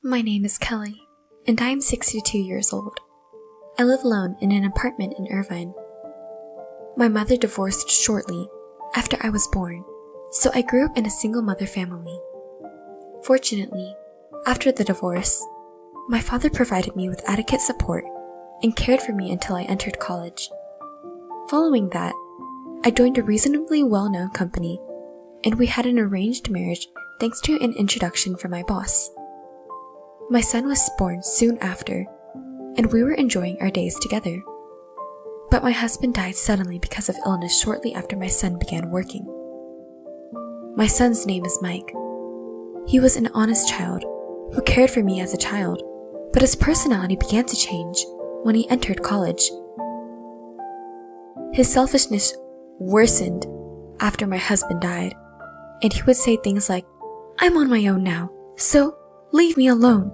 My name is Kelly, and I am 62 years old. I live alone in an apartment in Irvine. My mother divorced shortly after I was born, so I grew up in a single-mother family. Fortunately, after the divorce, my father provided me with adequate support and cared for me until I entered college. Following that, I joined a reasonably well-known company, and we had an arranged marriage thanks to an introduction from my boss. My son was born soon after, and we were enjoying our days together. But my husband died suddenly because of illness shortly after my son began working. My son's name is Mike. He was an honest child who cared for me as a child, but his personality began to change when he entered college. His selfishness worsened after my husband died, and he would say things like, "I'm on my own now, so leave me alone."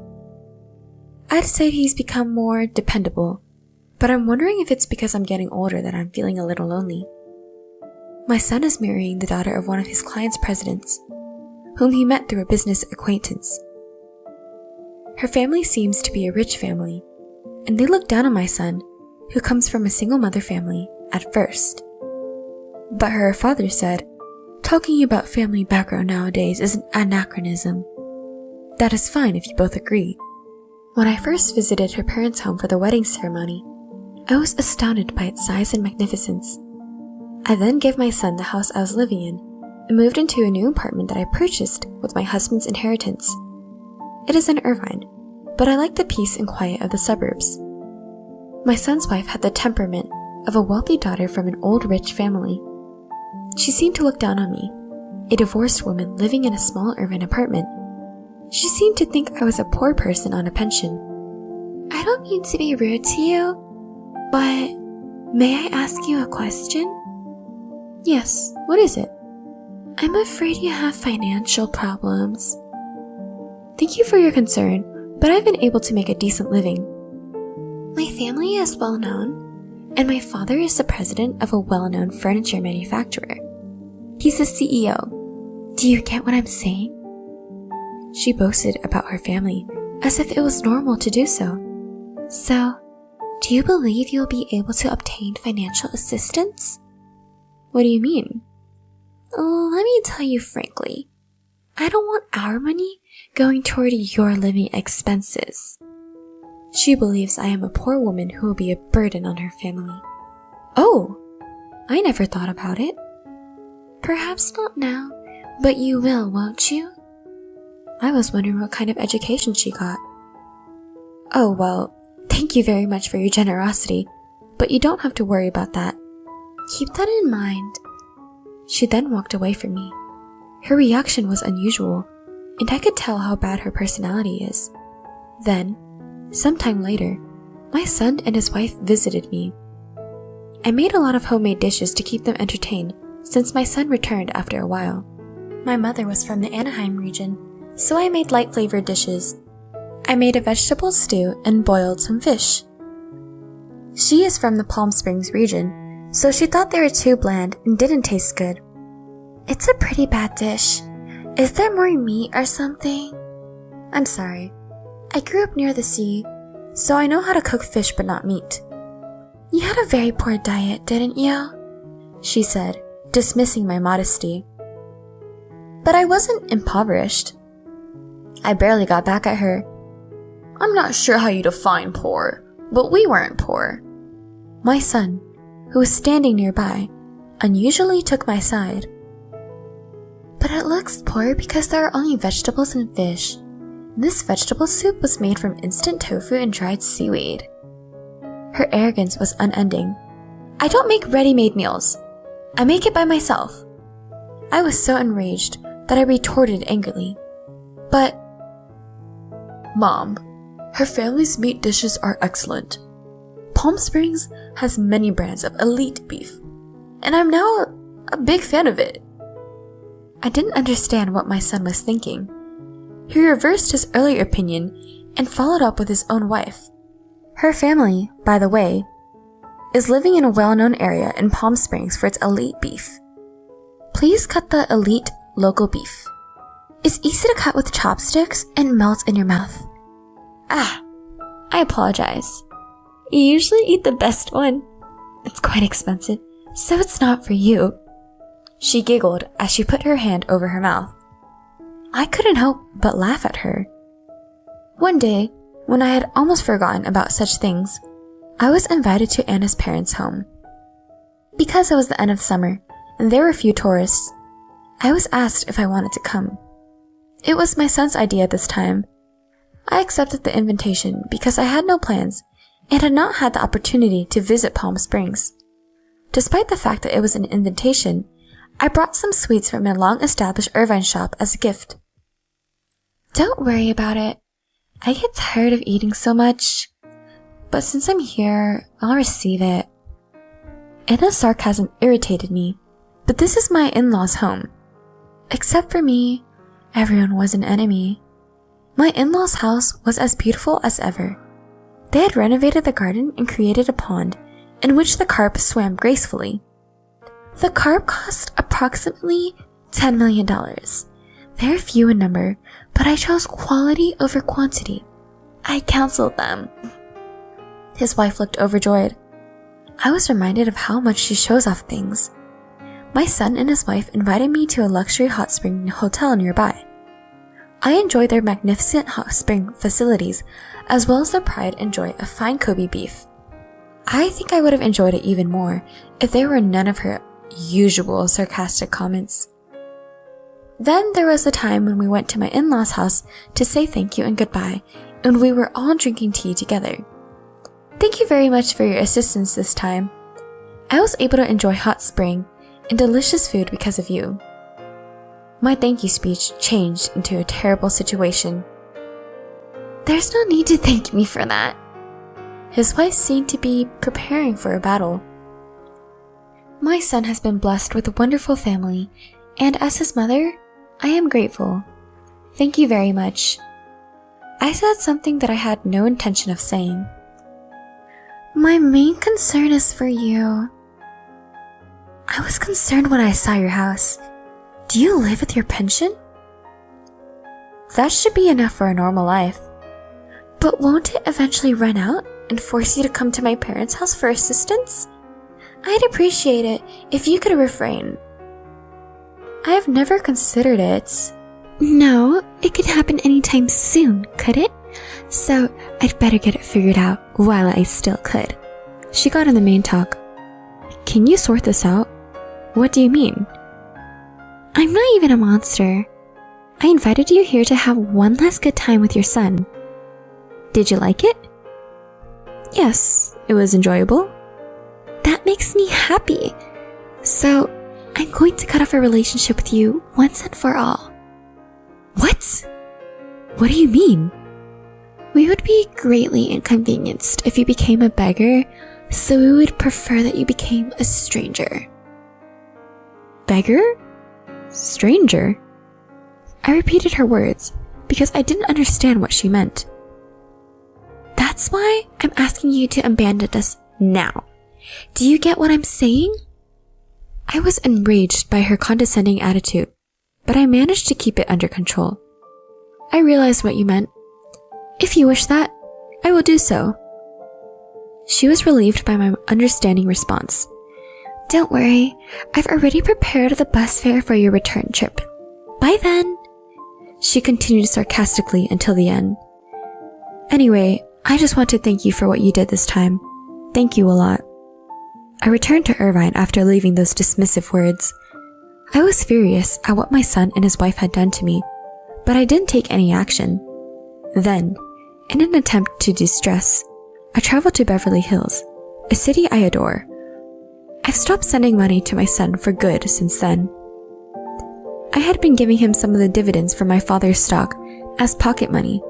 I'd say he's become more dependable, but I'm wondering if it's because I'm getting older that I'm feeling a little lonely. My son is marrying the daughter of one of his client's presidents, whom he met through a business acquaintance. Her family seems to be a rich family, and they look down on my son, who comes from a single-mother family, at first. But her father said, "Talking about family background nowadays is an anachronism. That is fine if you both agree." When I first visited her parents' home for the wedding ceremony, I was astounded by its size and magnificence. I then gave my son the house I was living in and moved into a new apartment that I purchased with my husband's inheritance. It is in Irvine, but I like the peace and quiet of the suburbs. My son's wife had the temperament of a wealthy daughter from an old rich family. She seemed to look down on me, a divorced woman living in a small urban apartment. She seemed to think I was a poor person on a pension. "I don't mean to be rude to you, but may I ask you a question?" "Yes, what is it?" "I'm afraid you have financial problems." "Thank you for your concern, but I've been able to make a decent living." "My family is well known, and my father is the president of a well-known furniture manufacturer. He's the CEO. Do you get what I'm saying?" She boasted about her family as if it was normal to do so. "So, do you believe you'll be able to obtain financial assistance?" "What do you mean?" "Let me tell you frankly, I don't want our money going toward your living expenses." She believes I am a poor woman who will be a burden on her family. "Oh, I never thought about it." "Perhaps not now, but you will, won't you?" I was wondering what kind of education she got. "Oh, well, thank you very much for your generosity, but you don't have to worry about that." "Keep that in mind." She then walked away from me. Her reaction was unusual, and I could tell how bad her personality is. Then, sometime later, my son and his wife visited me. I made a lot of homemade dishes to keep them entertained since my son returned after a while. My mother was from the Anaheim region, so I made light-flavored dishes. I made a vegetable stew and boiled some fish. She is from the Palm Springs region, so she thought they were too bland and didn't taste good. "It's a pretty bad dish. Is there more meat or something?" "I'm sorry. I grew up near the sea, so I know how to cook fish but not meat." "You had a very poor diet, didn't you?" she said, dismissing my modesty. But I wasn't impoverished. I barely got back at her. "I'm not sure how you define poor, but we weren't poor." My son, who was standing nearby, unusually took my side. "But it looks poor because there are only vegetables and fish. This vegetable soup was made from instant tofu and dried seaweed." Her arrogance was unending. "I don't make ready-made meals. I make it by myself." I was so enraged that I retorted angrily. "But, Mom, her family's meat dishes are excellent. Palm Springs has many brands of elite beef, and I'm now a big fan of it." I didn't understand what my son was thinking. He reversed his earlier opinion and followed up with his own wife. Her family, by the way, is living in a well-known area in Palm Springs for its elite beef. "Please cut the elite local beef. It's easy to cut with chopsticks and melts in your mouth. I apologize. You usually eat the best one. It's quite expensive, so it's not for you. She giggled as she put her hand over her mouth. I couldn't help but laugh at her. One day, when I had almost forgotten about such things, I was invited to Anna's parents' home. Because it was the end of summer and there were few tourists, I was asked if I wanted to come. It was my son's idea this time. I accepted the invitation because I had no plans and had not had the opportunity to visit Palm Springs. Despite the fact that it was an invitation, I brought some sweets from a long-established Irvine shop as a gift. Don't worry about it. I get tired of eating so much. But since I'm here, I'll receive it. Anna's sarcasm irritated me, but this is my in-laws' home. Except for me, everyone was an enemy. My in-laws' house was as beautiful as ever. They had renovated the garden and created a pond in which the carp swam gracefully. The carp cost approximately $10 million. They're few in number, but I chose quality over quantity. I counseled them. His wife looked overjoyed. I was reminded of how much she shows off things. My son and his wife invited me to a luxury hot spring hotel nearby. I enjoyed their magnificent hot spring facilities, as well as the pride and joy of fine Kobe beef. I think I would have enjoyed it even more if there were none of her usual sarcastic comments. Then there was the time when we went to my in-laws' house to say thank you and goodbye, and we were all drinking tea together. Thank you very much for your assistance this time. I was able to enjoy hot spring and delicious food because of you. My thank you speech changed into a terrible situation. There's no need to thank me for that. His wife seemed to be preparing for a battle. My son has been blessed with a wonderful family, and as his mother, I am grateful. Thank you very much. I said something that I had no intention of saying. My main concern is for you. I was concerned when I saw your house. Do you live with your pension? That should be enough for a normal life. But won't it eventually run out and force you to come to my parents' house for assistance? I'd appreciate it if you could refrain. I have never considered it. No, it could happen anytime soon, could it? So I'd better get it figured out while I still could. She got in the main talk. Can you sort this out? What do you mean? I'm not even a monster. I invited you here to have one last good time with your son. Did you like it? Yes, it was enjoyable. That makes me happy. So, I'm going to cut off a relationship with you once and for all. What? What do you mean? We would be greatly inconvenienced if you became a beggar, so we would prefer that you became a stranger. Beggar? Stranger? I repeated her words because I didn't understand what she meant. That's why I'm asking you to abandon us now. Do you get what I'm saying? I was enraged by her condescending attitude, but I managed to keep it under control. I realized what you meant. If you wish that, I will do so. She was relieved by my understanding response. Don't worry, I've already prepared the bus fare for your return trip. Bye then. She continued sarcastically until the end. Anyway, I just want to thank you for what you did this time. Thank you a lot. I returned to Irvine after leaving those dismissive words. I was furious at what my son and his wife had done to me, but I didn't take any action. Then, in an attempt to de-stress, I traveled to Beverly Hills, a city I adore. I've stopped sending money to my son for good since then. I had been giving him some of the dividends from my father's stock as pocket money,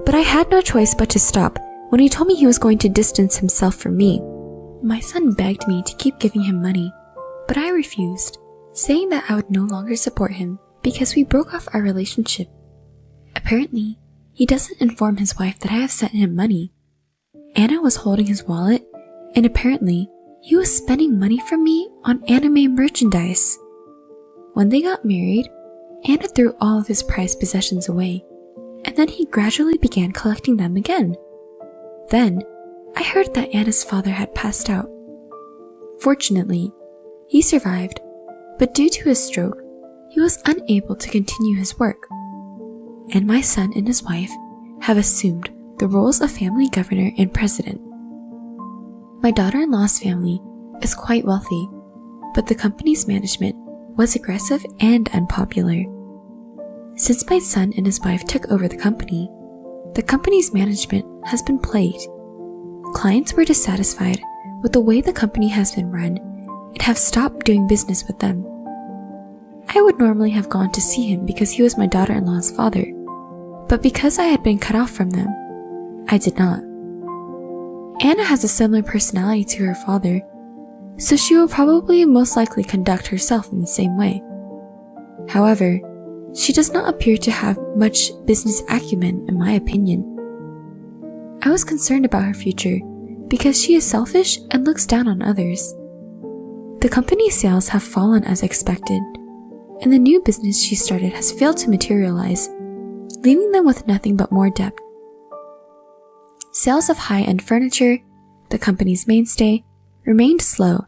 but I had no choice but to stop when he told me he was going to distance himself from me. My son begged me to keep giving him money, but I refused, saying that I would no longer support him because we broke off our relationship. Apparently, he doesn't inform his wife that I have sent him money. Anna was holding his wallet, and apparently, he was spending money from me on anime merchandise. When they got married, Anna threw all of his prized possessions away, and then he gradually began collecting them again. Then, I heard that Anna's father had passed out. Fortunately, he survived, but due to his stroke, he was unable to continue his work. And my son and his wife have assumed the roles of family governor and president. My daughter-in-law's family is quite wealthy, but the company's management was aggressive and unpopular. Since my son and his wife took over the company's management has been plagued. Clients were dissatisfied with the way the company has been run and have stopped doing business with them. I would normally have gone to see him because he was my daughter-in-law's father, but because I had been cut off from them, I did not. Anna has a similar personality to her father, so she will probably most likely conduct herself in the same way. However, she does not appear to have much business acumen, in my opinion. I was concerned about her future because she is selfish and looks down on others. The company's sales have fallen as expected, and the new business she started has failed to materialize, leaving them with nothing but more debt. Sales of high-end furniture, the company's mainstay, remained slow,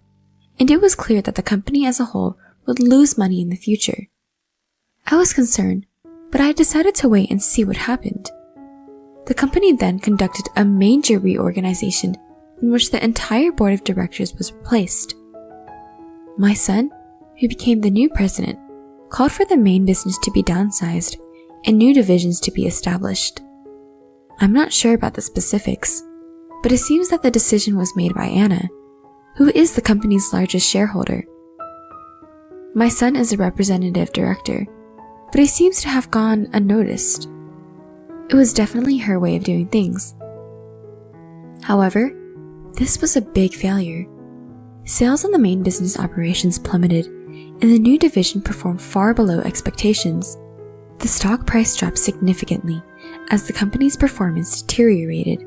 and it was clear that the company as a whole would lose money in the future. I was concerned, but I decided to wait and see what happened. The company then conducted a major reorganization in which the entire board of directors was replaced. My son, who became the new president, called for the main business to be downsized and new divisions to be established. I'm not sure about the specifics, but it seems that the decision was made by Anna, who is the company's largest shareholder. My son is a representative director, but he seems to have gone unnoticed. It was definitely her way of doing things. However, this was a big failure. Sales in the main business operations plummeted, and the new division performed far below expectations. The stock price dropped significantly as the company's performance deteriorated,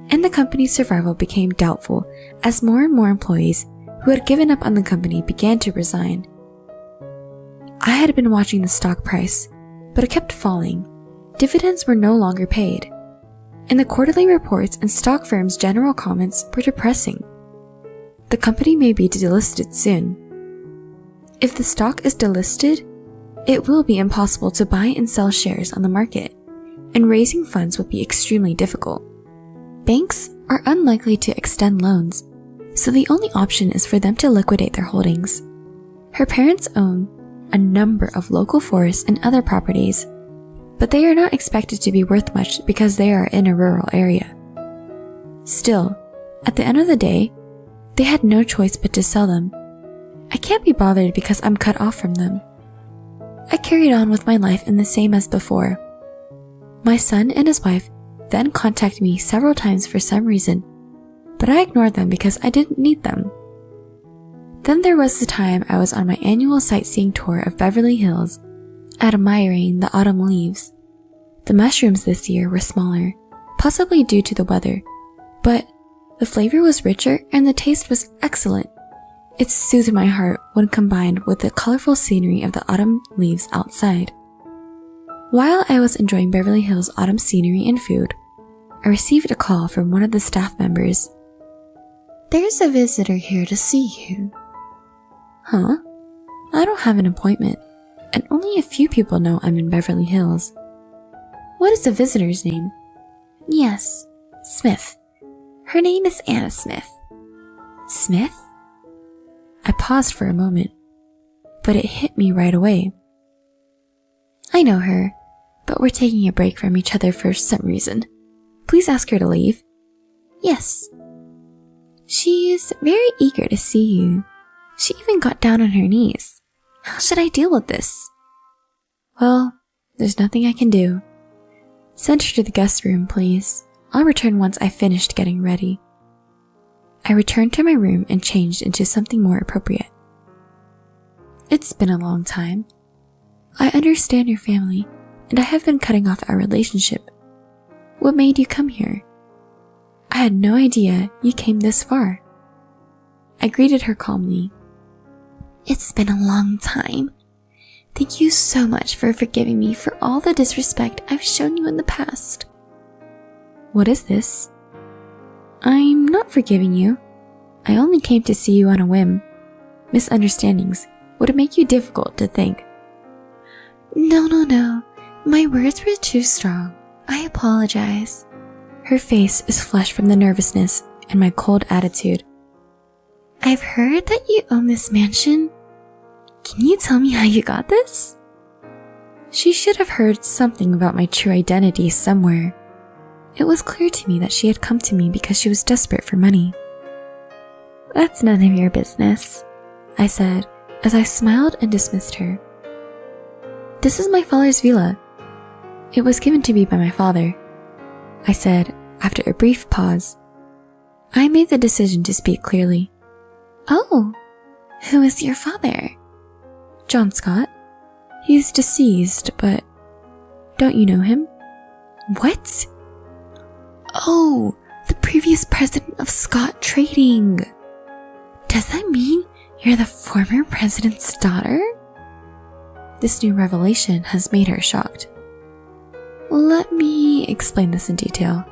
and the company's survival became doubtful as more and more employees who had given up on the company began to resign. I had been watching the stock price, but it kept falling. Dividends were no longer paid, and the quarterly reports and stock firms' general comments were depressing. The company may be delisted soon. If the stock is delisted, it will be impossible to buy and sell shares on the market, and raising funds would be extremely difficult. Banks are unlikely to extend loans, so the only option is for them to liquidate their holdings. Her parents own a number of local forests and other properties, but they are not expected to be worth much because they are in a rural area. Still, at the end of the day, they had no choice but to sell them. I can't be bothered because I'm cut off from them. I carried on with my life in the same as before. My son and his wife then contacted me several times for some reason, but I ignored them because I didn't need them. Then there was the time I was on my annual sightseeing tour of Beverly Hills, admiring the autumn leaves. The mushrooms this year were smaller, possibly due to the weather, but the flavor was richer and the taste was excellent. It soothed my heart when combined with the colorful scenery of the autumn leaves outside. While I was enjoying Beverly Hills' autumn scenery and food, I received a call from one of the staff members. "There's a visitor here to see you." Huh? I don't have an appointment, and only a few people know I'm in Beverly Hills. What is the visitor's name? Yes, Smith. Her name is Anna Smith. Smith? I paused for a moment, but it hit me right away. I know her, but we're taking a break from each other for some reason. Please ask her to leave. Yes. She is very eager to see you. She even got down on her knees. How should I deal with this? Well, there's nothing I can do. Send her to the guest room, please. I'll return once I've finished getting ready. I returned to my room and changed into something more appropriate. It's been a long time. I understand your family, and I have been cutting off our relationship. What made you come here? I had no idea you came this far. I greeted her calmly. It's been a long time. Thank you so much for forgiving me for all the disrespect I've shown you in the past. What is this? I'm not forgiving you. I only came to see you on a whim. Misunderstandings would make you difficult to think. No. My words were too strong. I apologize. Her face is flushed from the nervousness and my cold attitude. I've heard that you own this mansion. Can you tell me how you got this? She should have heard something about my true identity somewhere. It was clear to me that she had come to me because she was desperate for money. That's none of your business, I said as I smiled and dismissed her. This is my father's villa. It was given to me by my father, I said after a brief pause. I made the decision to speak clearly. Oh, who is your father? John Scott. He's deceased, but don't you know him? What? Oh, the previous president of Scott Trading. Does that mean you're the former president's daughter? This new revelation has made her shocked. Let me explain this in detail.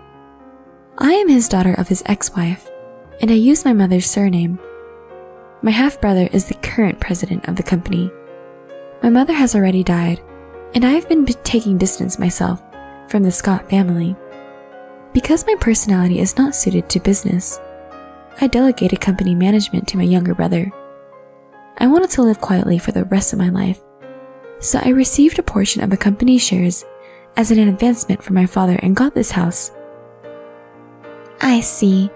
I am his daughter of his ex-wife, and I use my mother's surname. My half-brother is the current president of the company. My mother has already died, and I have been taking distance myself from the Scott family. Because my personality is not suited to business, I delegated company management to my younger brother. I wanted to live quietly for the rest of my life, so I received a portion of the company's shares as an advancement from my father and got this house. I see.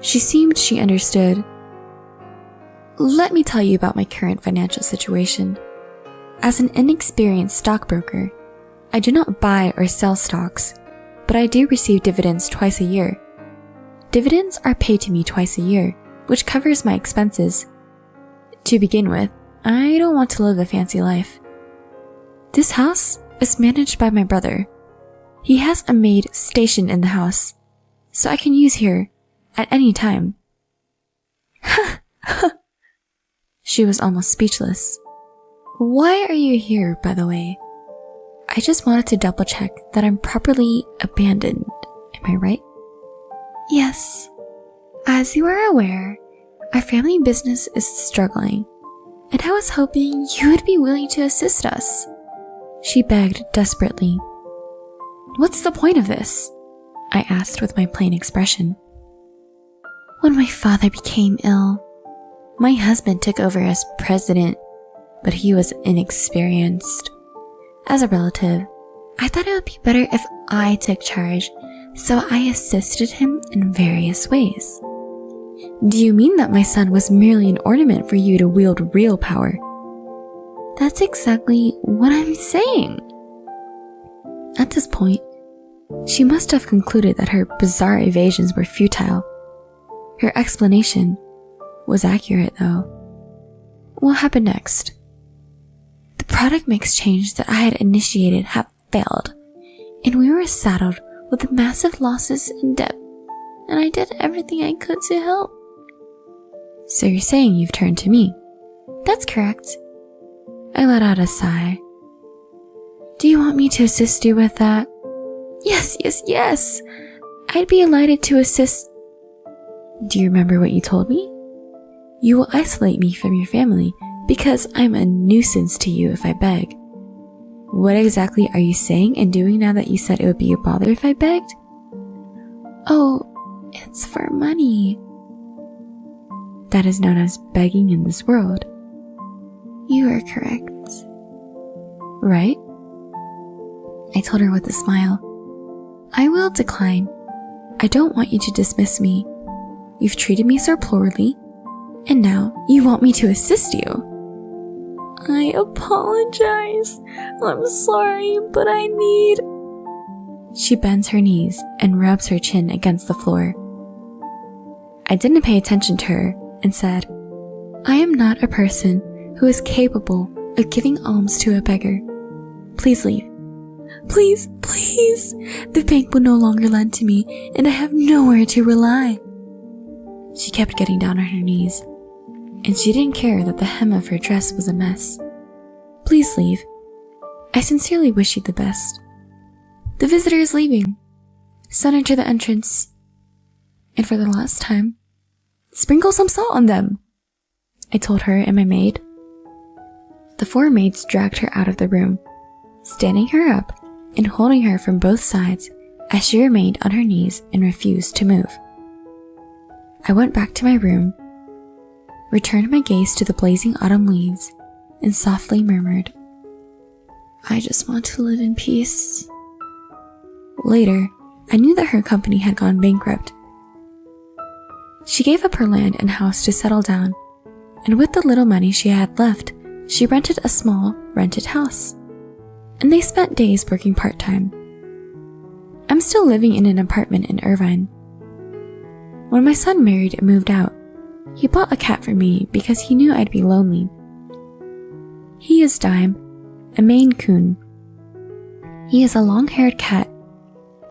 She seemed she understood. Let me tell you about my current financial situation. As an inexperienced stockbroker, I do not buy or sell stocks, but I do receive dividends twice a year. Dividends are paid to me twice a year, which covers my expenses. To begin with, I don't want to live a fancy life. This house is managed by my brother. He has a maid stationed in the house, so I can use her at any time. She was almost speechless. Why are you here, by the way? I just wanted to double check that I'm properly abandoned. Am I right? Yes. As you are aware, our family business is struggling, and I was hoping you would be willing to assist us. She begged desperately. What's the point of this? I asked with my plain expression. When my father became ill, my husband took over as president, but he was inexperienced. As a relative, I thought it would be better if I took charge, so I assisted him in various ways. Do you mean that my son was merely an ornament for you to wield real power? That's exactly what I'm saying. At this point, she must have concluded that her bizarre evasions were futile. Her explanation was accurate, though. What happened next? The product mix change that I had initiated had failed, and we were saddled with massive losses and debt, and I did everything I could to help. So you're saying you've turned to me? That's correct. I let out a sigh. Do you want me to assist you with that? Yes. I'd be delighted to assist. Do you remember what you told me? You will isolate me from your family because I'm a nuisance to you if I beg. What exactly are you saying and doing now that you said it would be a bother if I begged? Oh, it's for money. That is known as begging in this world. You are correct. Right? I told her with a smile. I will decline. I don't want you to dismiss me. You've treated me so poorly, and now you want me to assist you. I apologize. I'm sorry, but I need... She bends her knees and rubs her chin against the floor. I didn't pay attention to her and said, I am not a person who is capable of giving alms to a beggar. Please leave. Please. The bank will no longer lend to me, and I have nowhere to rely. She kept getting down on her knees, and she didn't care that the hem of her dress was a mess. Please leave. I sincerely wish you the best. The visitor is leaving. Send her to the entrance. And for the last time, sprinkle some salt on them, I told her and my maid. The 4 maids dragged her out of the room, standing her up and holding her from both sides as she remained on her knees and refused to move. I went back to my room, returned my gaze to the blazing autumn leaves, and softly murmured, I just want to live in peace. Later, I knew that her company had gone bankrupt. She gave up her land and house to settle down, and with the little money she had left, she rented a small, rented house. And they spent days working part-time. I'm still living in an apartment in Irvine. When my son married and moved out, he bought a cat for me because he knew I'd be lonely. He is Dime, a Maine Coon. He is a long-haired cat,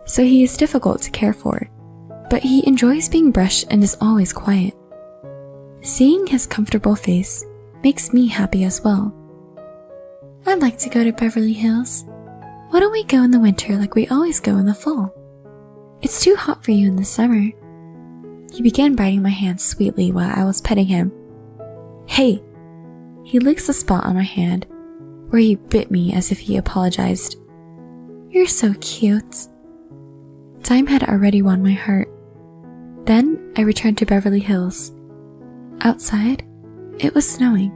so he is difficult to care for, but he enjoys being brushed and is always quiet. Seeing his comfortable face makes me happy as well. I'd like to go to Beverly Hills. Why don't we go in the winter like we always go in the fall? It's too hot for you in the summer. He began biting my hand sweetly while I was petting him. Hey! He licks the spot on my hand, where he bit me as if he apologized. You're so cute. Time had already won my heart. Then I returned to Beverly Hills. Outside, it was snowing.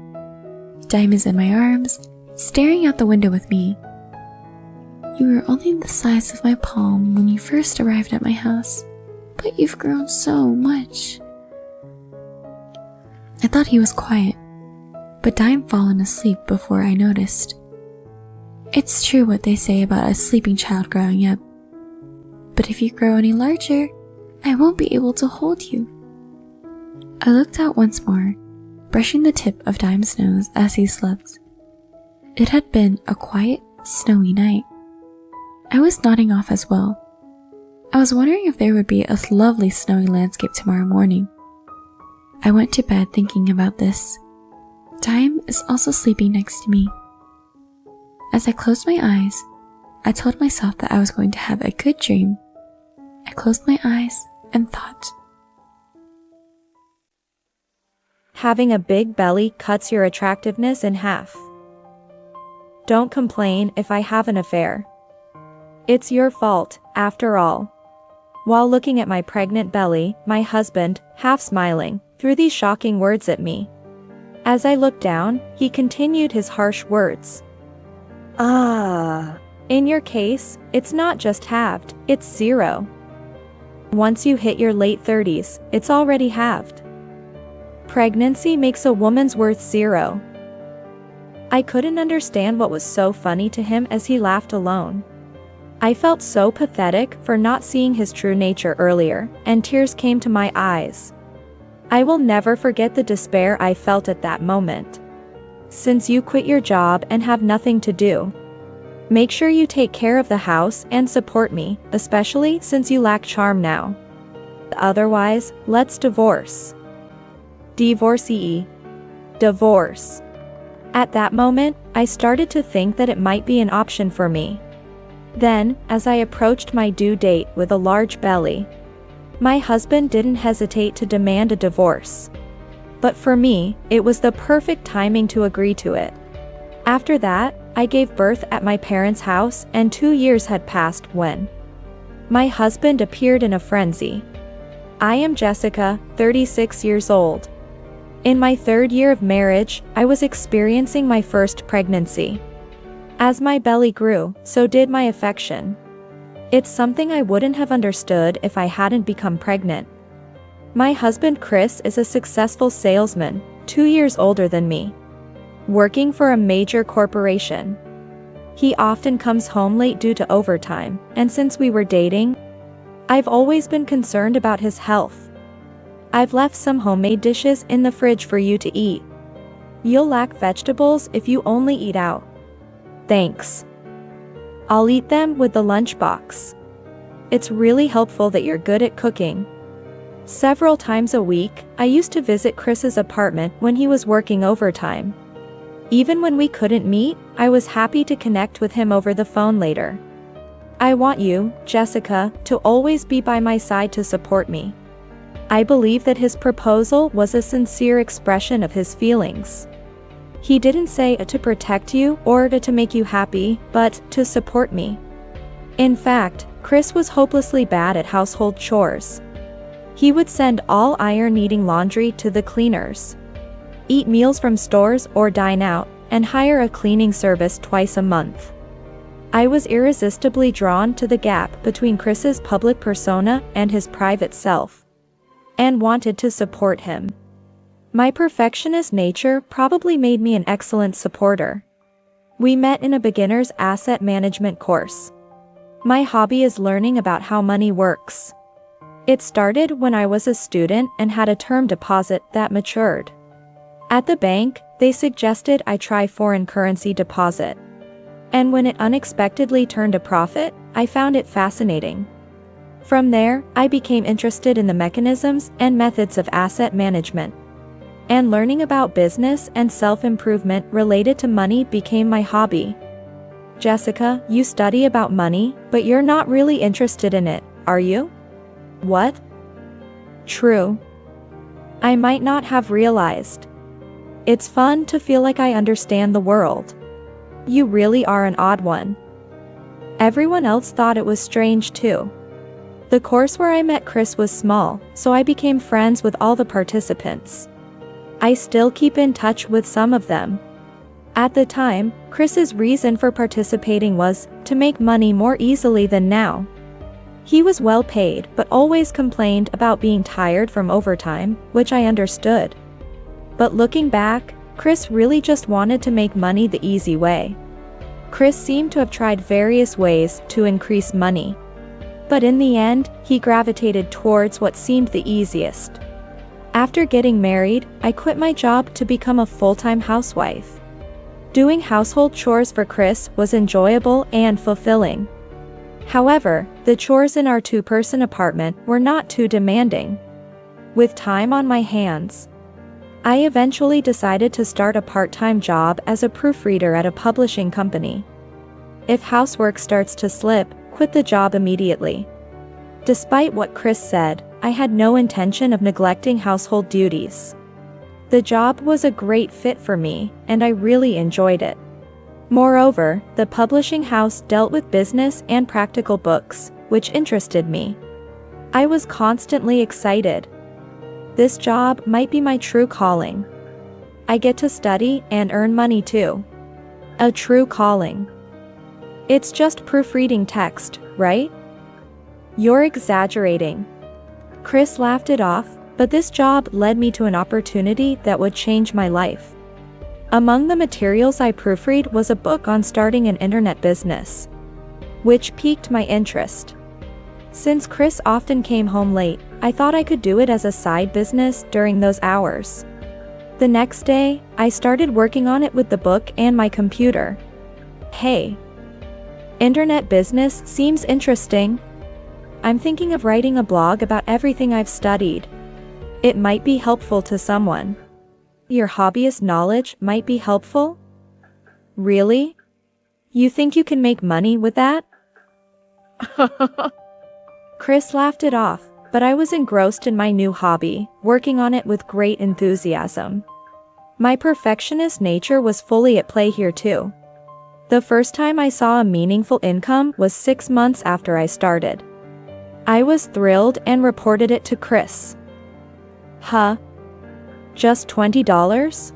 Dime is in my arms, staring out the window with me. You were only the size of my palm when you first arrived at my house, but you've grown so much. I thought he was quiet, but Dime fallen asleep before I noticed. It's true what they say about a sleeping child growing up, but if you grow any larger, I won't be able to hold you. I looked out once more, brushing the tip of Dime's nose as he slept. It had been a quiet, snowy night. I was nodding off as well. I was wondering if there would be a lovely snowy landscape tomorrow morning. I went to bed thinking about this. Dime is also sleeping next to me. As I closed my eyes, I told myself that I was going to have a good dream. I closed my eyes and thought. Having a big belly cuts your attractiveness in half. Don't complain if I have an affair. It's your fault, after all. While looking at my pregnant belly, my husband, half smiling, threw these shocking words at me. As I looked down, he continued his harsh words. In your case, it's not just halved, it's 0. Once you hit your late 30s, it's already halved. Pregnancy makes a woman's worth 0. I couldn't understand what was so funny to him as he laughed alone. I felt so pathetic for not seeing his true nature earlier, and tears came to my eyes. I will never forget the despair I felt at that moment. Since you quit your job and have nothing to do, make sure you take care of the house and support me, especially since you lack charm now. Otherwise, let's divorce. Divorcee. Divorce. At that moment, I started to think that it might be an option for me. Then, as I approached my due date with a large belly, my husband didn't hesitate to demand a divorce. But for me, it was the perfect timing to agree to it. After that, I gave birth at my parents' house, and 2 years had passed when my husband appeared in a frenzy. I am Jessica, 36 years old. In my 3rd year of marriage, I was experiencing my first pregnancy. As my belly grew, so did my affection. It's something I wouldn't have understood if I hadn't become pregnant. My husband Chris is a successful salesman, 2 years older than me, working for a major corporation. He often comes home late due to overtime, and since we were dating, I've always been concerned about his health. I've left some homemade dishes in the fridge for you to eat. You'll lack vegetables if you only eat out. Thanks. I'll eat them with the lunchbox. It's really helpful that you're good at cooking. Several times a week, I used to visit Chris's apartment when he was working overtime. Even when we couldn't meet, I was happy to connect with him over the phone later. I want you, Jessica, to always be by my side to support me. I believe that his proposal was a sincere expression of his feelings. He didn't say it to protect you or to make you happy, but to support me. In fact, Chris was hopelessly bad at household chores. He would send all iron-needing laundry to the cleaners, eat meals from stores or dine out, and hire a cleaning service twice a month. I was irresistibly drawn to the gap between Chris's public persona and his private self, and wanted to support him. My perfectionist nature probably made me an excellent supporter. We met in a beginner's asset management course. My hobby is learning about how money works. It started when I was a student and had a term deposit that matured. At the bank, they suggested I try foreign currency deposit. And when it unexpectedly turned a profit, I found it fascinating. From there, I became interested in the mechanisms and methods of asset management. And learning about business and self-improvement related to money became my hobby. Jessica, you study about money, but you're not really interested in it, are you? What? True. I might not have realized. It's fun to feel like I understand the world. You really are an odd one. Everyone else thought it was strange too. The course where I met Chris was small, so I became friends with all the participants. I still keep in touch with some of them. At the time, Chris's reason for participating was to make money more easily than now. He was well paid but always complained about being tired from overtime, which I understood. But looking back, Chris really just wanted to make money the easy way. Chris seemed to have tried various ways to increase money. But in the end, he gravitated towards what seemed the easiest. After getting married, I quit my job to become a full-time housewife. Doing household chores for Chris was enjoyable and fulfilling. However, the chores in our two-person apartment were not too demanding. With time on my hands, I eventually decided to start a part-time job as a proofreader at a publishing company. If housework starts to slip, quit the job immediately. Despite what Chris said, I had no intention of neglecting household duties. The job was a great fit for me, and I really enjoyed it. Moreover, the publishing house dealt with business and practical books, which interested me. I was constantly excited. This job might be my true calling. I get to study and earn money too. A true calling. It's just proofreading text, right? You're exaggerating. Chris laughed it off, but this job led me to an opportunity that would change my life. Among the materials I proofread was a book on starting an internet business, which piqued my interest. Since Chris often came home late, I thought I could do it as a side business during those hours. The next day, I started working on it with the book and my computer. Hey, internet business seems interesting. I'm thinking of writing a blog about everything I've studied. It might be helpful to someone. Your hobbyist knowledge might be helpful? Really? You think you can make money with that? Chris laughed it off, but I was engrossed in my new hobby, working on it with great enthusiasm. My perfectionist nature was fully at play here too. The first time I saw a meaningful income was 6 months after I started. I was thrilled and reported it to Chris. Huh? Just $20?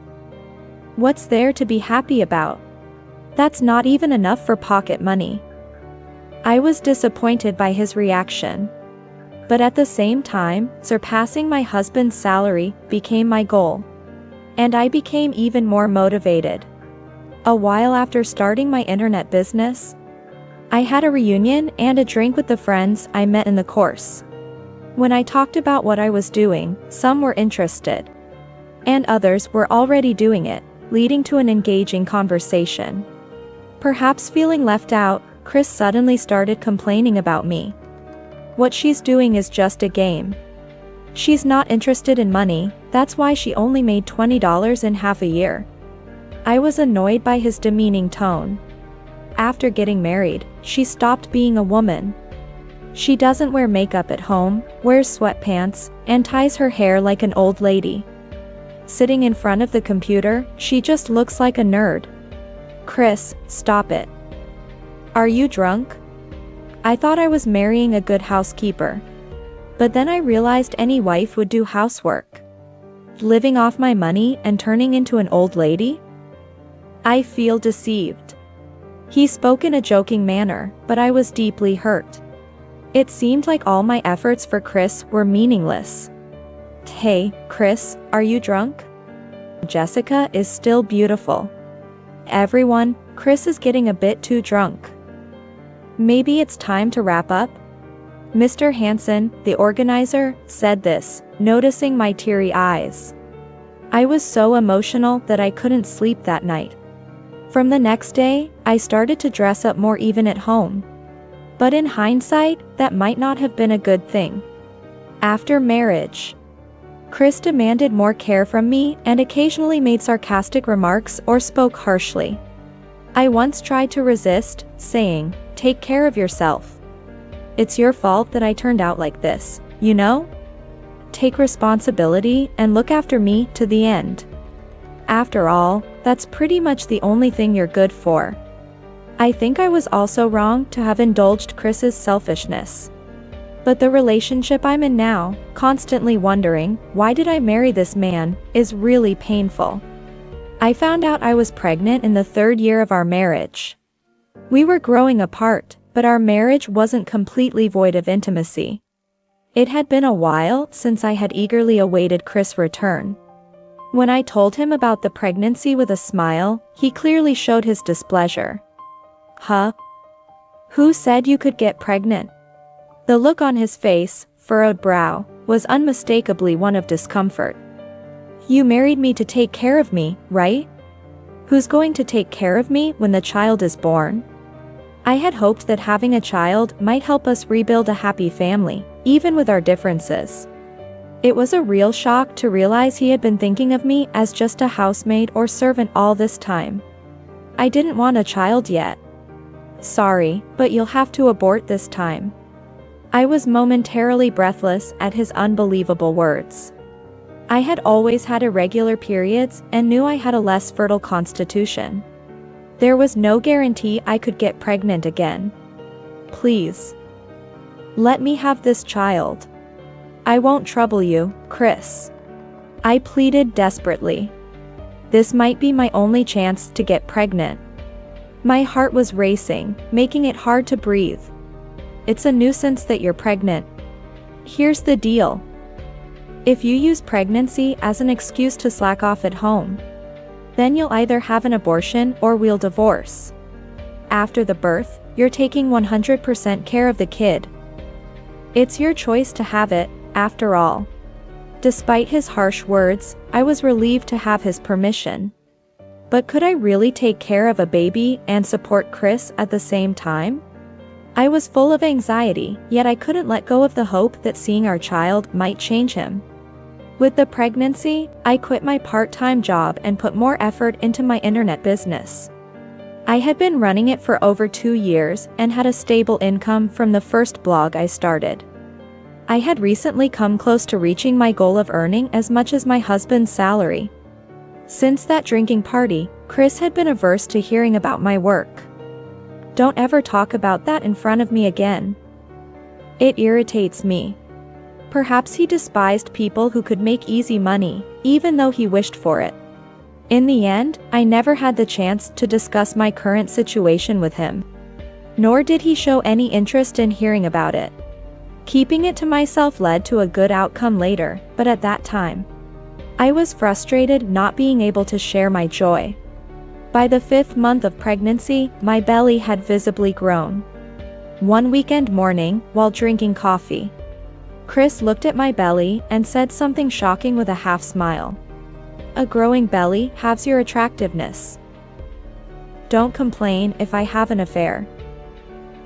What's there to be happy about? That's not even enough for pocket money. I was disappointed by his reaction. But at the same time, surpassing my husband's salary became my goal. And I became even more motivated. A while after starting my internet business, I had a reunion and a drink with the friends I met in the course. When I talked about what I was doing, some were interested. And others were already doing it, leading to an engaging conversation. Perhaps feeling left out, Chris suddenly started complaining about me. What she's doing is just a game. She's not interested in money, that's why she only made $20 in half a year. I was annoyed by his demeaning tone. After getting married, she stopped being a woman. She doesn't wear makeup at home, wears sweatpants, and ties her hair like an old lady. Sitting in front of the computer, she just looks like a nerd. Chris, stop it. Are you drunk? I thought I was marrying a good housekeeper. But then I realized any wife would do housework. Living off my money and turning into an old lady? I feel deceived. He spoke in a joking manner, but I was deeply hurt. It seemed like all my efforts for Chris were meaningless. Hey, Chris, are you drunk? Jessica is still beautiful. Everyone, Chris is getting a bit too drunk. Maybe it's time to wrap up? Mr. Hansen, the organizer, said this, noticing my teary eyes. I was so emotional that I couldn't sleep that night. From the next day, I started to dress up more even at home. But in hindsight, that might not have been a good thing. After marriage, Chris demanded more care from me and occasionally made sarcastic remarks or spoke harshly. I once tried to resist, saying, "Take care of yourself. It's your fault that I turned out like this, you know? Take responsibility and look after me to the end. After all, that's pretty much the only thing you're good for." I think I was also wrong to have indulged Chris's selfishness. But the relationship I'm in now, constantly wondering, why did I marry this man, is really painful. I found out I was pregnant in the 3rd year of our marriage. We were growing apart, but our marriage wasn't completely void of intimacy. It had been a while since I had eagerly awaited Chris' return. When I told him about the pregnancy with a smile, he clearly showed his displeasure. Huh? Who said you could get pregnant? The look on his face, furrowed brow, was unmistakably one of discomfort. You married me to take care of me, right? Who's going to take care of me when the child is born? I had hoped that having a child might help us rebuild a happy family, even with our differences. It was a real shock to realize he had been thinking of me as just a housemaid or servant all this time. I didn't want a child yet. Sorry, but you'll have to abort this time. I was momentarily breathless at his unbelievable words. I had always had irregular periods and knew I had a less fertile constitution. There was no guarantee I could get pregnant again. Please. Let me have this child. I won't trouble you, Chris. I pleaded desperately. This might be my only chance to get pregnant. My heart was racing, making it hard to breathe. It's a nuisance that you're pregnant. Here's the deal. If you use pregnancy as an excuse to slack off at home, then you'll either have an abortion or we'll divorce. After the birth, you're taking 100% care of the kid. It's your choice to have it, after all. Despite his harsh words, I was relieved to have his permission. But could I really take care of a baby and support Chris at the same time? I was full of anxiety, yet I couldn't let go of the hope that seeing our child might change him. With the pregnancy, I quit my part-time job and put more effort into my internet business. I had been running it for over 2 years and had a stable income from the first blog I started. I had recently come close to reaching my goal of earning as much as my husband's salary. Since that drinking party, Chris had been averse to hearing about my work. Don't ever talk about that in front of me again. It irritates me. Perhaps he despised people who could make easy money, even though he wished for it. In the end, I never had the chance to discuss my current situation with him. Nor did he show any interest in hearing about it. Keeping it to myself led to a good outcome later, but at that time, I was frustrated not being able to share my joy. By the 5th month of pregnancy, my belly had visibly grown. One weekend morning, while drinking coffee, Chris looked at my belly and said something shocking with a half smile. A growing belly halves your attractiveness. Don't complain if I have an affair.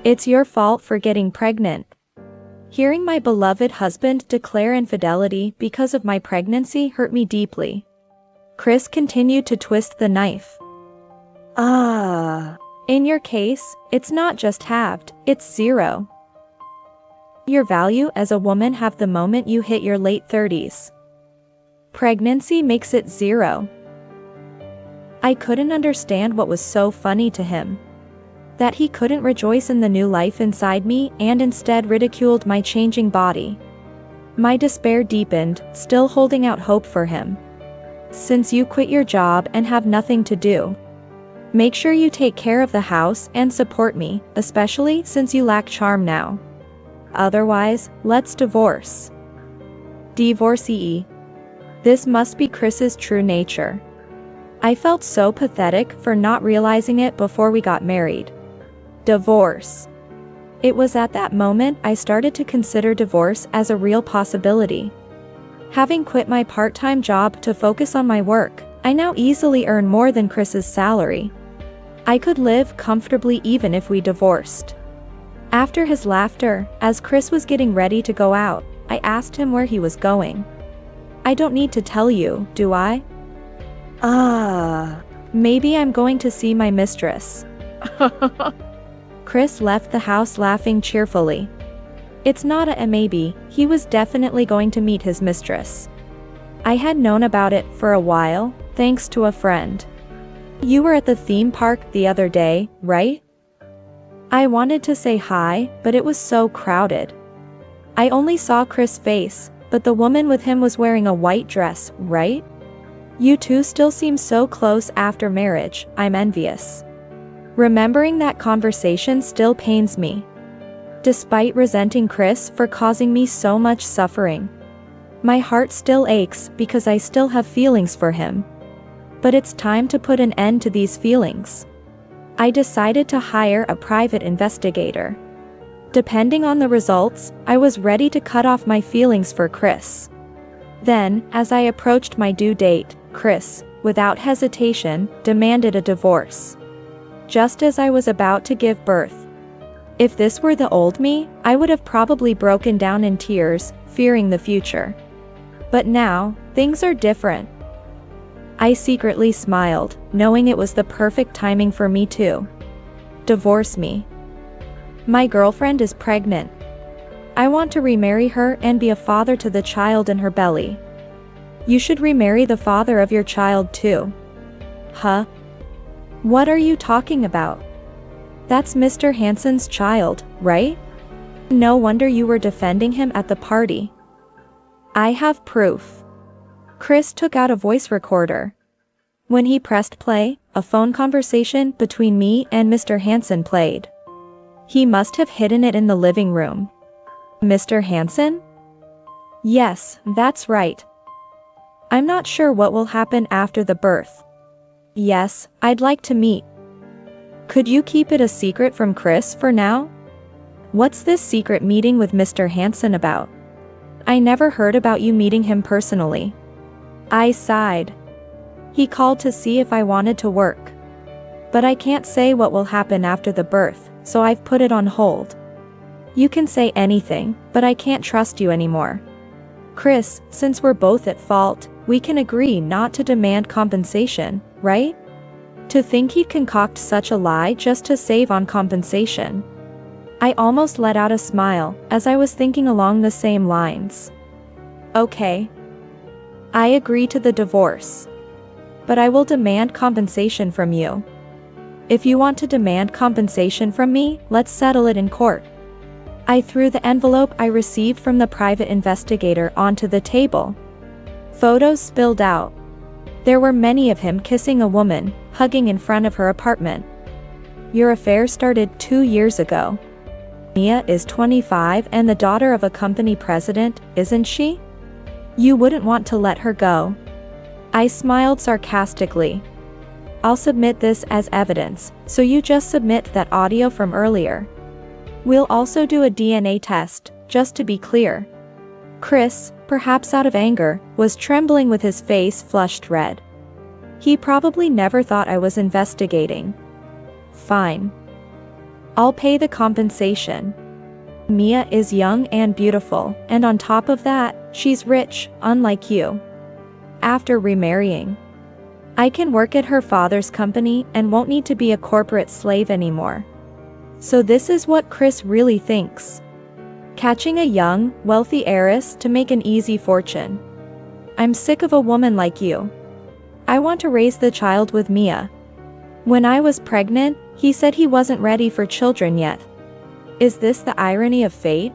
It's your fault for getting pregnant. Hearing my beloved husband declare infidelity because of my pregnancy hurt me deeply. Chris continued to twist the knife. In your case, it's not just halved, it's zero. Your value as a woman halved the moment you hit your late 30s. Pregnancy makes it zero. I couldn't understand what was so funny to him. That he couldn't rejoice in the new life inside me and instead ridiculed my changing body. My despair deepened, still holding out hope for him. Since you quit your job and have nothing to do, make sure you take care of the house and support me, especially since you lack charm now. Otherwise, let's divorce. Divorcee. This must be Chris's true nature. I felt so pathetic for not realizing it before we got married. Divorce. It was at that moment I started to consider divorce as a real possibility. Having quit my part-time job to focus on my work, I now easily earn more than Chris's salary. I could live comfortably even if we divorced. After his laughter, as Chris was getting ready to go out, I asked him where he was going. I don't need to tell you, do I? Maybe I'm going to see my mistress. Chris left the house laughing cheerfully. It's not a maybe, he was definitely going to meet his mistress. I had known about it for a while, thanks to a friend. You were at the theme park the other day, right? I wanted to say hi, but it was so crowded. I only saw Chris' face, but the woman with him was wearing a white dress, right? You two still seem so close after marriage, I'm envious. Remembering that conversation still pains me. Despite resenting Chris for causing me so much suffering, my heart still aches because I still have feelings for him. But it's time to put an end to these feelings. I decided to hire a private investigator. Depending on the results, I was ready to cut off my feelings for Chris. Then, as I approached my due date, Chris, without hesitation, demanded a divorce. Just as I was about to give birth. If this were the old me, I would have probably broken down in tears, fearing the future. But now, things are different. I secretly smiled, knowing it was the perfect timing for me to divorce me. My girlfriend is pregnant. I want to remarry her and be a father to the child in her belly. You should remarry the father of your child too. Huh? What are you talking about? That's Mr. Hansen's child, right? No wonder you were defending him at the party. I have proof. Chris took out a voice recorder. When he pressed play, a phone conversation between me and Mr. Hansen played. He must have hidden it in the living room. Mr. Hansen? Yes, that's right. I'm not sure what will happen after the birth. Yes, I'd like to meet. Could you keep it a secret from Chris for now? What's this secret meeting with Mr. Hansen about? I never heard about you meeting him personally. I sighed. He called to see if I wanted to work. But I can't say what will happen after the birth, so I've put it on hold. You can say anything, but I can't trust you anymore. Chris, since we're both at fault, we can agree not to demand compensation, right? To think he'd concoct such a lie just to save on compensation. I almost let out a smile, as I was thinking along the same lines. Okay. I agree to the divorce. But I will demand compensation from you. If you want to demand compensation from me, let's settle it in court. I threw the envelope I received from the private investigator onto the table. Photos spilled out. There were many of him kissing a woman, hugging in front of her apartment. Your affair started 2 years ago. Mia is 25 and the daughter of a company president, isn't she? You wouldn't want to let her go. I smiled sarcastically. I'll submit this as evidence, so you just submit that audio from earlier. We'll also do a DNA test, just to be clear. Chris, perhaps out of anger, was trembling with his face flushed red. He probably never thought I was investigating. Fine. I'll pay the compensation. Mia is young and beautiful, and on top of that, she's rich, unlike you. After remarrying. I can work at her father's company and won't need to be a corporate slave anymore. So this is what Chris really thinks. Catching a young, wealthy heiress to make an easy fortune. I'm sick of a woman like you. I want to raise the child with Mia. When I was pregnant, he said he wasn't ready for children yet. Is this the irony of fate?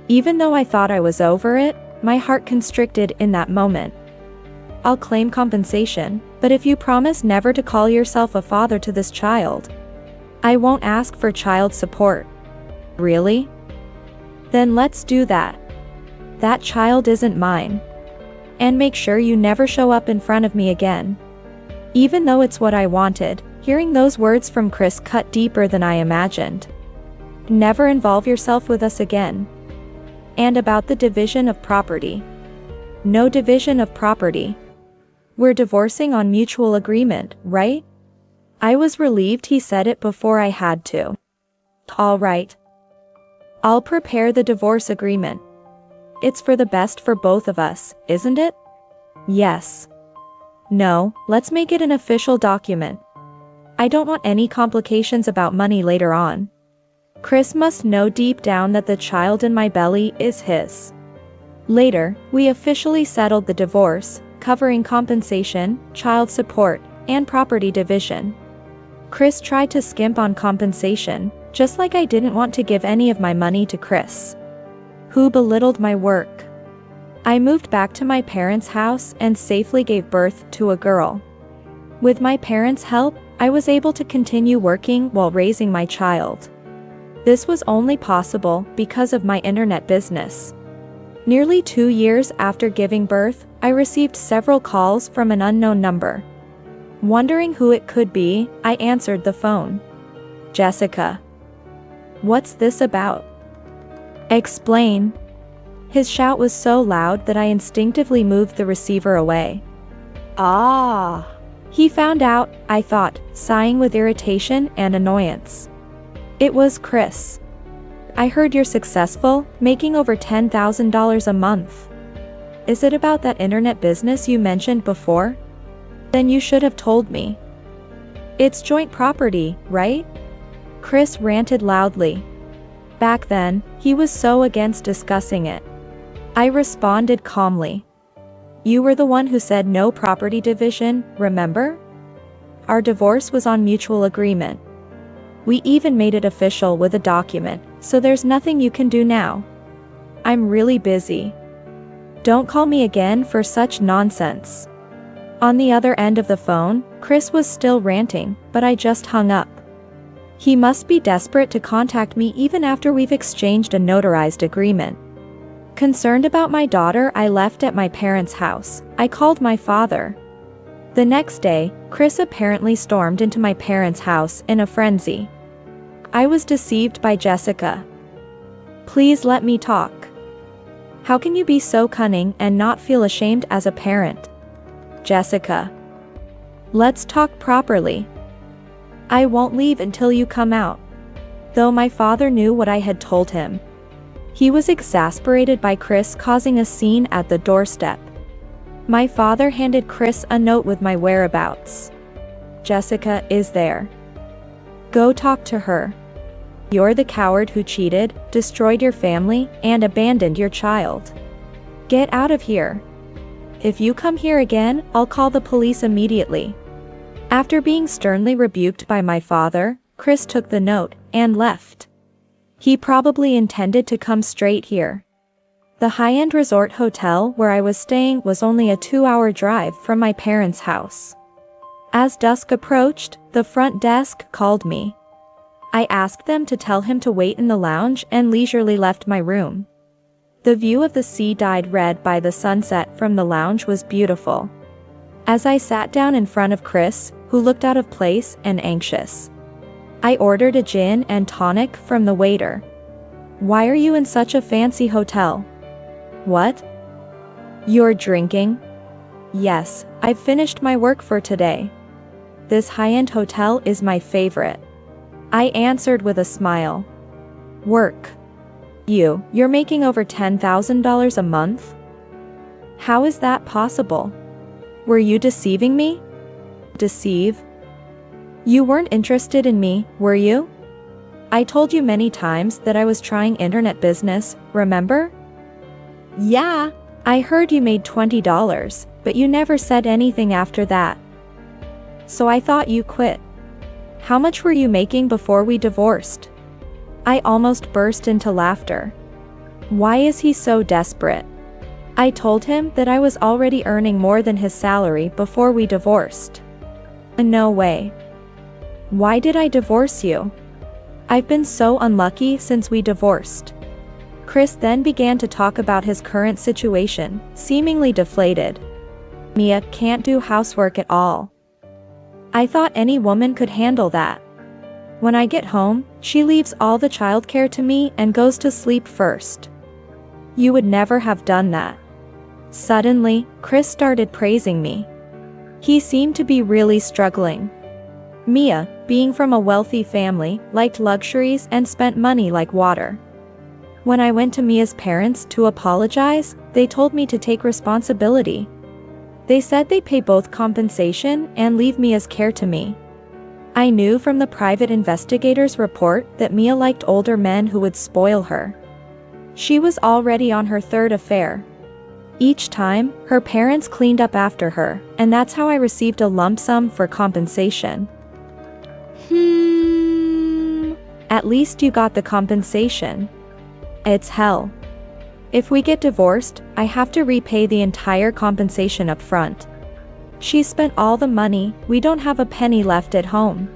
Even though I thought I was over it, my heart constricted in that moment. I'll claim compensation, but if you promise never to call yourself a father to this child, I won't ask for child support. Really? Then let's do that. That child isn't mine. And make sure you never show up in front of me again. Even though it's what I wanted, hearing those words from Chris cut deeper than I imagined. Never involve yourself with us again. And about the division of property. No division of property. We're divorcing on mutual agreement, right? I was relieved he said it before I had to. All right. I'll prepare the divorce agreement. It's for the best for both of us, isn't it? Yes. No, let's make it an official document. I don't want any complications about money later on. Chris must know deep down that the child in my belly is his. Later, we officially settled the divorce, covering compensation, child support, and property division. Chris tried to skimp on compensation, just like I didn't want to give any of my money to Chris, who belittled my work. I moved back to my parents' house and safely gave birth to a girl. With my parents' help, I was able to continue working while raising my child. This was only possible because of my internet business. Nearly 2 years after giving birth, I received several calls from an unknown number. Wondering who it could be, I answered the phone. Jessica. What's this about? Explain. His shout was so loud that I instinctively moved the receiver away. Ah. He found out, I thought, sighing with irritation and annoyance. It was Chris. I heard you're successful, making over $10,000 a month. Is it about that internet business you mentioned before? Then you should have told me. It's joint property, right? Chris ranted loudly. Back then, he was so against discussing it. I responded calmly. You were the one who said no property division, remember? Our divorce was on mutual agreement. We even made it official with a document, so there's nothing you can do now. I'm really busy. Don't call me again for such nonsense. On the other end of the phone, Chris was still ranting, but I just hung up. He must be desperate to contact me even after we've exchanged a notarized agreement. Concerned about my daughter, I left at my parents' house. I called my father. The next day, Chris apparently stormed into my parents' house in a frenzy. I was deceived by Jessica. Please let me talk. How can you be so cunning and not feel ashamed as a parent? Jessica. Let's talk properly. I won't leave until you come out. Though my father knew what I had told him. He was exasperated by Chris causing a scene at the doorstep. My father handed Chris a note with my whereabouts. Jessica is there. Go talk to her. You're the coward who cheated, destroyed your family, and abandoned your child. Get out of here. If you come here again, I'll call the police immediately. After being sternly rebuked by my father, Chris took the note and left. He probably intended to come straight here. The high-end resort hotel where I was staying was only a 2-hour drive from my parents' house. As dusk approached, the front desk called me. I asked them to tell him to wait in the lounge and leisurely left my room. The view of the sea dyed red by the sunset from the lounge was beautiful. As I sat down in front of Chris, who looked out of place and anxious, I ordered a gin and tonic from the waiter. Why are you in such a fancy hotel? What? You're drinking? Yes, I've finished my work for today. This high-end hotel is my favorite. I answered with a smile. Work? You're making over $10,000 a month? How is that possible? Were you deceiving me? Deceive? You weren't interested in me, were you? I told you many times that I was trying internet business, remember? Yeah. I heard you made $20, but you never said anything after that. So I thought you quit. How much were you making before we divorced? I almost burst into laughter. Why is he so desperate? I told him that I was already earning more than his salary before we divorced. No way. Why did I divorce you? I've been so unlucky since we divorced. Chris then began to talk about his current situation, seemingly deflated. Mia can't do housework at all. I thought any woman could handle that. When I get home, she leaves all the childcare to me and goes to sleep first. You would never have done that. Suddenly, Chris started praising me. He seemed to be really struggling. Mia, being from a wealthy family, liked luxuries and spent money like water. When I went to Mia's parents to apologize, they told me to take responsibility. They said they pay both compensation and leave Mia's care to me. I knew from the private investigator's report that Mia liked older men who would spoil her. She was already on her third affair. Each time, her parents cleaned up after her, and that's how I received a lump sum for compensation. At least you got the compensation. It's hell. If we get divorced, I have to repay the entire compensation up front. She spent all the money, we don't have a penny left at home.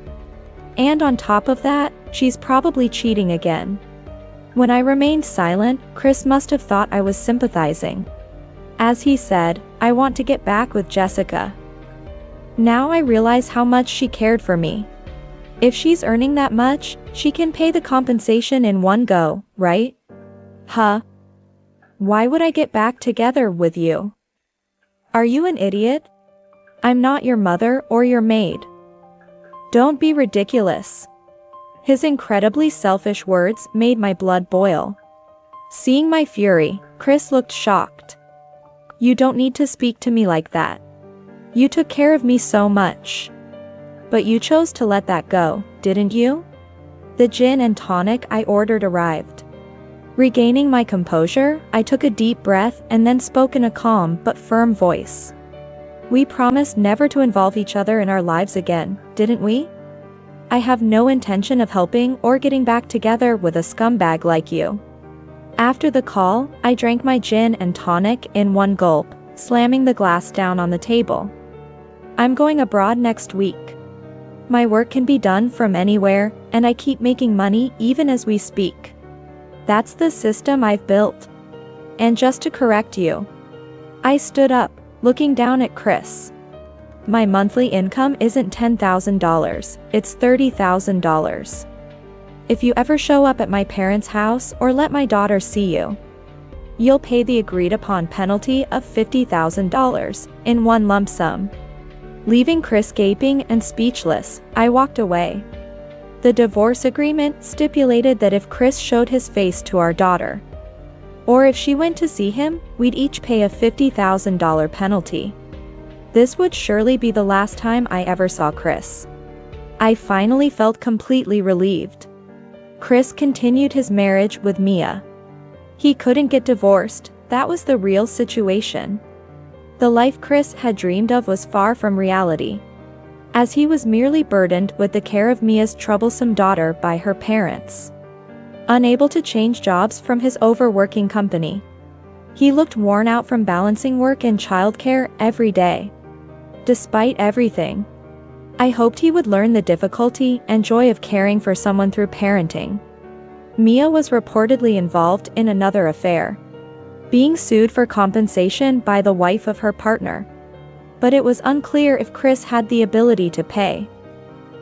And on top of that, she's probably cheating again. When I remained silent, Chris must have thought I was sympathizing. As he said, I want to get back with Jessica. Now I realize how much she cared for me. If she's earning that much, she can pay the compensation in one go, right? Huh? Why would I get back together with you? Are you an idiot? I'm not your mother or your maid. Don't be ridiculous. His incredibly selfish words made my blood boil. Seeing my fury, Chris looked shocked. You don't need to speak to me like that. You took care of me so much. But you chose to let that go, didn't you? The gin and tonic I ordered arrived. Regaining my composure, I took a deep breath and then spoke in a calm but firm voice. We promised never to involve each other in our lives again, didn't we? I have no intention of helping or getting back together with a scumbag like you. After the call, I drank my gin and tonic in one gulp, slamming the glass down on the table. I'm going abroad next week. My work can be done from anywhere, and I keep making money even as we speak. That's the system I've built. And just to correct you, I stood up, looking down at Chris. My monthly income isn't $10,000, it's $30,000. If you ever show up at my parents' house or let my daughter see you, you'll pay the agreed upon penalty of $50,000 in one lump sum. Leaving Chris gaping and speechless, I walked away. The divorce agreement stipulated that if Chris showed his face to our daughter, or if she went to see him, we'd each pay a $50,000 penalty. This would surely be the last time I ever saw Chris. I finally felt completely relieved. Chris continued his marriage with Mia. He couldn't get divorced, that was the real situation. The life Chris had dreamed of was far from reality, as he was merely burdened with the care of Mia's troublesome daughter by her parents. Unable to change jobs from his overworking company, he looked worn out from balancing work and childcare every day. Despite everything, I hoped he would learn the difficulty and joy of caring for someone through parenting. Mia was reportedly involved in another affair, being sued for compensation by the wife of her partner. But it was unclear if Chris had the ability to pay.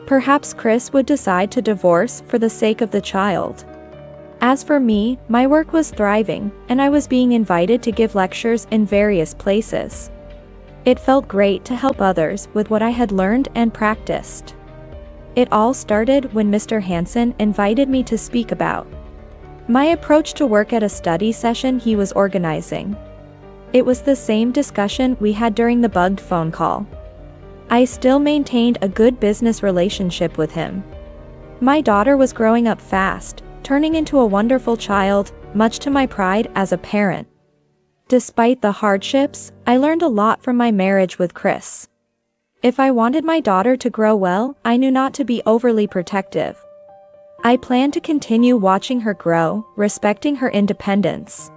Perhaps Chris would decide to divorce for the sake of the child. As for me, my work was thriving, and I was being invited to give lectures in various places. It felt great to help others with what I had learned and practiced. It all started when Mr. Hansen invited me to speak about my approach to work at a study session he was organizing. It was the same discussion we had during the bugged phone call. I still maintained a good business relationship with him. My daughter was growing up fast, turning into a wonderful child, much to my pride as a parent. Despite the hardships, I learned a lot from my marriage with Chris. If I wanted my daughter to grow well, I knew not to be overly protective. I planned to continue watching her grow, respecting her independence.